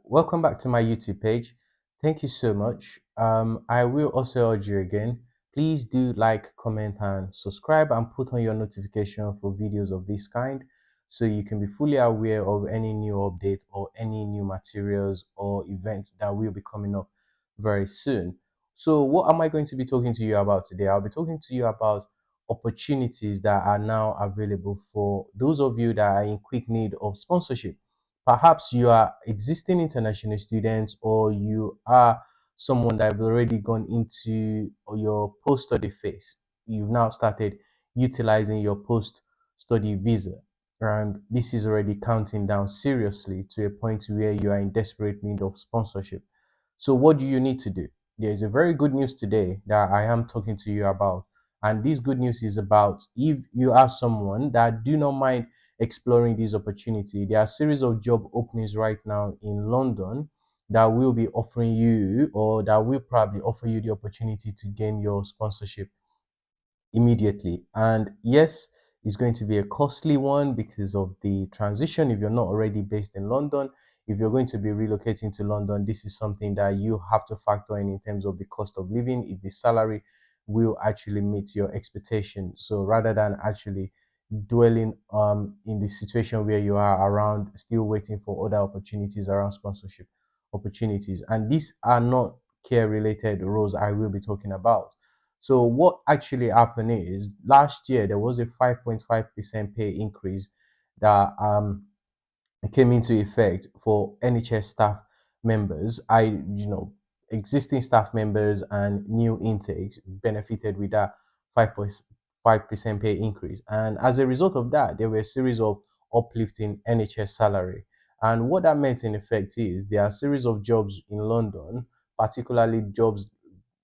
welcome back to my YouTube page. Thank you so much. I will also urge you again, please do like, comment, and subscribe and put on your notification for videos of this kind so you can be fully aware of any new update or any new materials or events that will be coming up very soon. So, what am I going to be talking to you about today? I'll be talking to you about opportunities that are now available for those of you that are in quick need of sponsorship. Perhaps you are existing international students or you are someone that have already gone into your post-study phase. You've now started utilizing your post-study visa, and this is already counting down seriously to a point where you are in desperate need of sponsorship. So what do you need to do? There is a very good news today that I am talking to you about. And this good news is about if you are someone that do not mind exploring this opportunity. There are a series of job openings right now in London that will be offering you or that will probably offer you the opportunity to gain your sponsorship immediately. And yes, it's going to be a costly one because of the transition. If you're not already based in London, if you're going to be relocating to London, this is something that you have to factor in terms of the cost of living, if the salary will actually meet your expectations. So rather than actually dwelling in the situation where you are around still waiting for other opportunities around sponsorship opportunities, and these are not care related roles I will be talking about. So what actually happened is last year there was a 5.5% pay increase that came into effect for NHS staff members. Existing staff members and new intakes benefited with that 5.5% pay increase. And as a result of that, there were a series of uplifting NHS salary. And what that meant in effect is there are a series of jobs in London, particularly jobs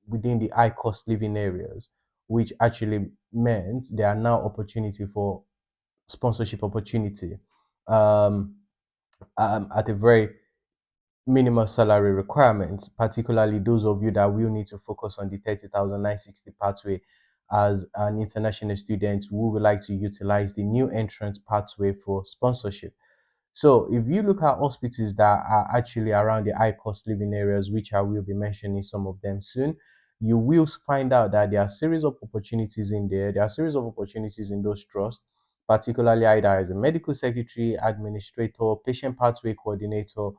within the high cost living areas, which actually meant there are now opportunity for sponsorship opportunity. Um, at a very minimal salary requirements, particularly those of you that will need to focus on the 30,960 pathway as an international student who would like to utilize the new entrance pathway for sponsorship. So if you look at hospitals that are actually around the high cost living areas, which I will be mentioning some of them soon, you will find out that there are a series of opportunities in there. There are a series of opportunities in those trusts, particularly either as a medical secretary, administrator, patient pathway coordinator,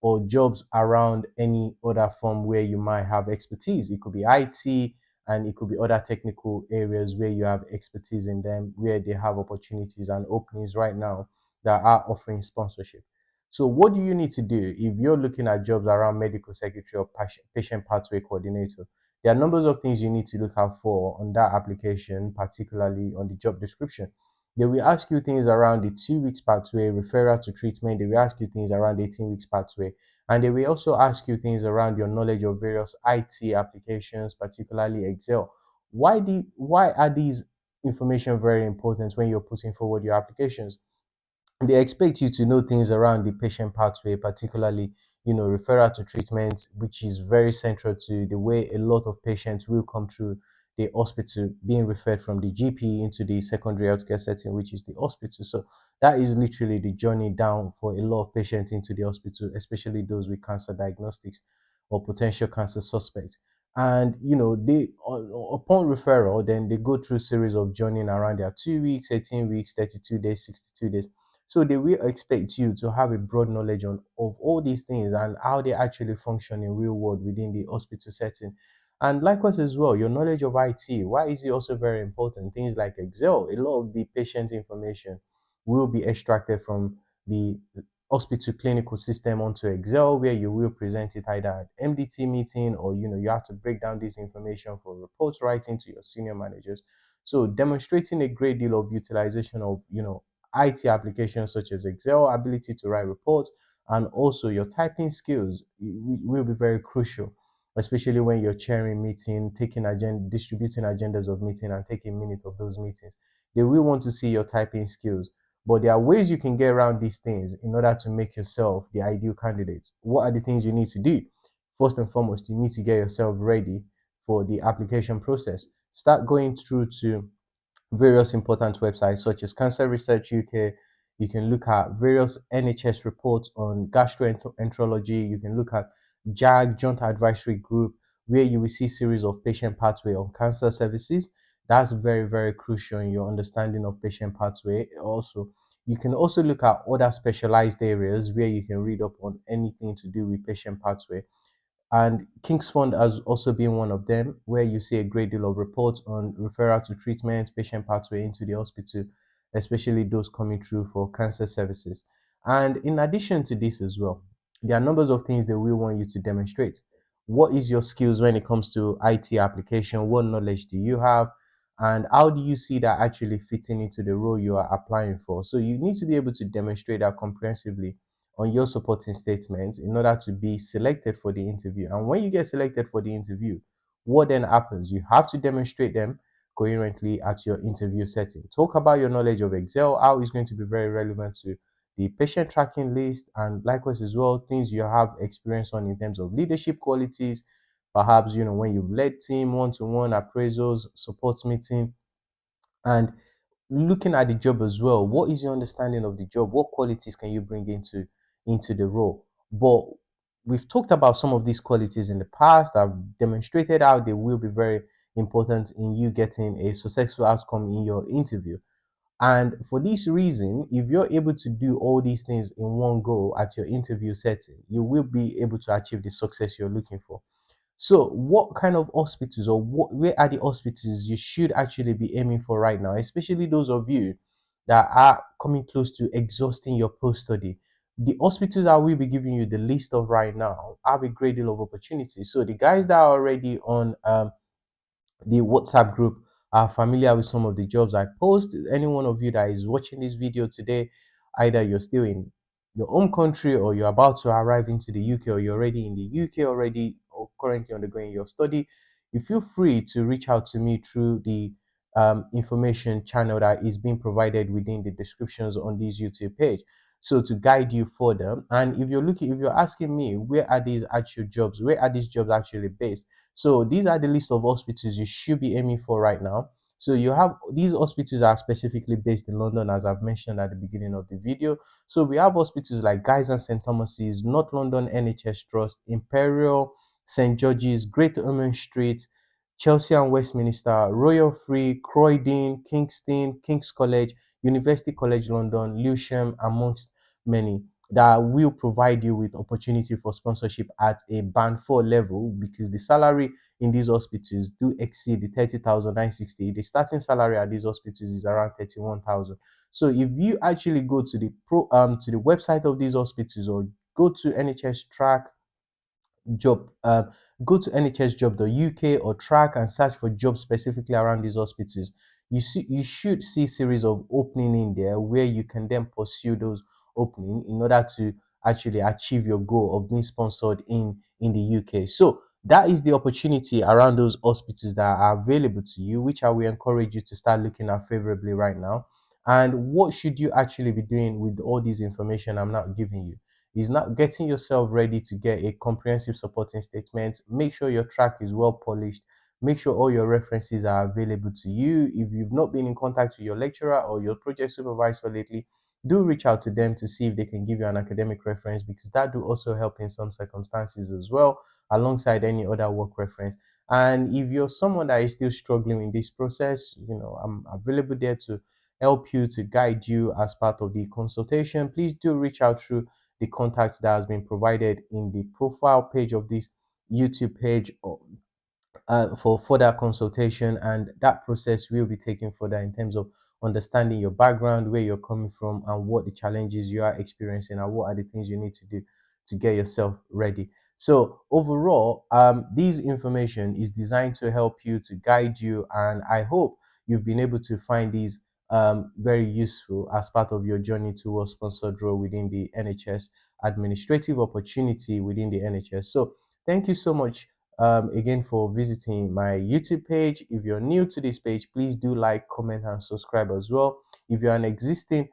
or jobs around any other form where you might have expertise. It could be IT and it could be other technical areas where you have expertise in them, where they have opportunities and openings right now that are offering sponsorship. So, what do you need to do if you're looking at jobs around medical secretary or patient pathway coordinator? There are numbers of things you need to look out for on that application, particularly on the job description. They will ask you things around the 2 weeks pathway, referral to treatment. They will ask you things around 18 weeks pathway. And they will also ask you things around your knowledge of various IT applications, particularly Excel. Why are these information very important when you're putting forward your applications? They expect you to know things around the patient pathway, particularly, referral to treatment, which is very central to the way a lot of patients will come through the hospital, being referred from the GP into the secondary healthcare setting, which is the hospital. So that is literally the journey down for a lot of patients into the hospital, especially those with cancer diagnostics or potential cancer suspects. And they upon referral, then they go through series of journeying around their 2 weeks, 18 weeks, 32 days, 62 days. So they will expect you to have a broad knowledge of all these things and how they actually function in real world within the hospital setting. And likewise as well, your knowledge of IT. Why is it also very important? Things like Excel. A lot of the patient information will be extracted from the hospital clinical system onto Excel, where you will present it either at MDT meeting or you have to break down this information for reports writing to your senior managers. So demonstrating a great deal of utilization of IT applications such as Excel, ability to write reports, and also your typing skills will be very crucial, especially when you're chairing meeting, distributing agendas of meeting, and taking minutes of those meetings. They will want to see your typing skills. But there are ways you can get around these things in order to make yourself the ideal candidate. What are the things you need to do? First and foremost, you need to get yourself ready for the application process. Start going through to various important websites such as Cancer Research UK, You can look at various NHS reports on gastroenterology. You can look at JAG, Joint Advisory Group, where you will see series of patient pathway on cancer services. That's very, very crucial in your understanding of patient pathway. Also, you can also look at other specialized areas where you can read up on anything to do with patient pathway. And King's Fund has also been one of them, where you see a great deal of reports on referral to treatment, patient pathway into the hospital, especially those coming through for cancer services. And in addition to this as well, there are numbers of things that we want you to demonstrate. What is your skills when it comes to IT application? What knowledge do you have? And how do you see that actually fitting into the role you are applying for? So you need to be able to demonstrate that comprehensively on your supporting statements in order to be selected for the interview. And when you get selected for the interview, what then happens? You have to demonstrate them coherently at your interview setting. Talk about your knowledge of Excel, how it's going to be very relevant to the patient tracking list, and likewise as well, things you have experience on in terms of leadership qualities. Perhaps, when you've led team one-to-one appraisals, support meeting, and looking at the job as well. What is your understanding of the job? What qualities can you bring into the role? But we've talked about some of these qualities in the past. I've demonstrated how they will be very important in you getting a successful outcome in your interview. And for this reason, if you're able to do all these things in one go at your interview setting, you will be able to achieve the success you're looking for. So, what kind of hospitals, or where are the hospitals you should actually be aiming for right now, especially those of you that are coming close to exhausting your post study? The hospitals I will be giving you the list of right now have a great deal of opportunities. So, the guys that are already on the WhatsApp group are familiar with some of the jobs I post. Any one of you that is watching this video today, either you're still in your home country or you're about to arrive into the UK, or you're already in the UK already or currently undergoing your study, you feel free to reach out to me through the information channel that is being provided within the descriptions on this YouTube page. So to guide you further, and if you're asking me, where are these actual jobs? Where are these jobs actually based? So these are the list of hospitals you should be aiming for right now. So you have these hospitals are specifically based in London, as I've mentioned at the beginning of the video. So we have hospitals like Guy's and St. Thomas's, North London NHS Trust, Imperial, St. George's, Great Ormond Street, Chelsea and Westminster, Royal Free, Croydon, Kingston, King's College, University College London, Lewisham, amongst many, that will provide you with opportunity for sponsorship at a band 4 level, because the salary in these hospitals do exceed the 30,960. The starting salary at these hospitals is around 31,000. So if you actually go to the website of these hospitals, or go to NHS track job, go to nhsjob.uk or track and search for jobs specifically around these hospitals. You should see series of opening in there where you can then pursue those opening in order to actually achieve your goal of being sponsored in the UK. So that is the opportunity around those hospitals that are available to you, which I will encourage you to start looking at favorably right now. And what should you actually be doing with all this information I'm not giving you? Is not getting yourself ready to get a comprehensive supporting statement. Make sure your track is well polished. Make sure all your references are available to you. If you've not been in contact with your lecturer or your project supervisor lately, do reach out to them to see if they can give you an academic reference, because that do also help in some circumstances as well, alongside any other work reference. And if you're someone that is still struggling in this process, I'm available there to help you, to guide you as part of the consultation. Please do reach out through the contact that has been provided in the profile page of this YouTube page, for further consultation, and that process will be taken further in terms of understanding your background, where you're coming from, and what the challenges you are experiencing, and what are the things you need to do to get yourself ready. So overall, this information is designed to help you, to guide you, and I hope you've been able to find these very useful as part of your journey towards sponsored role within the NHS, administrative opportunity within the NHS. So thank you so much again for visiting my YouTube page. If you're new to this page, please do like, comment, and subscribe as well. If you're an existing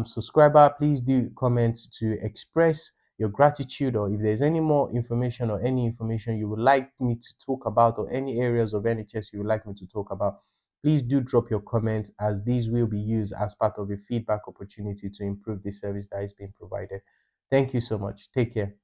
subscriber, please do comment to express your gratitude, or if there's any more information or any information you would like me to talk about, or any areas of NHS you would like me to talk about, Please do drop your comments, as these will be used as part of a feedback opportunity to improve the service that is being provided. Thank you so much. Take care.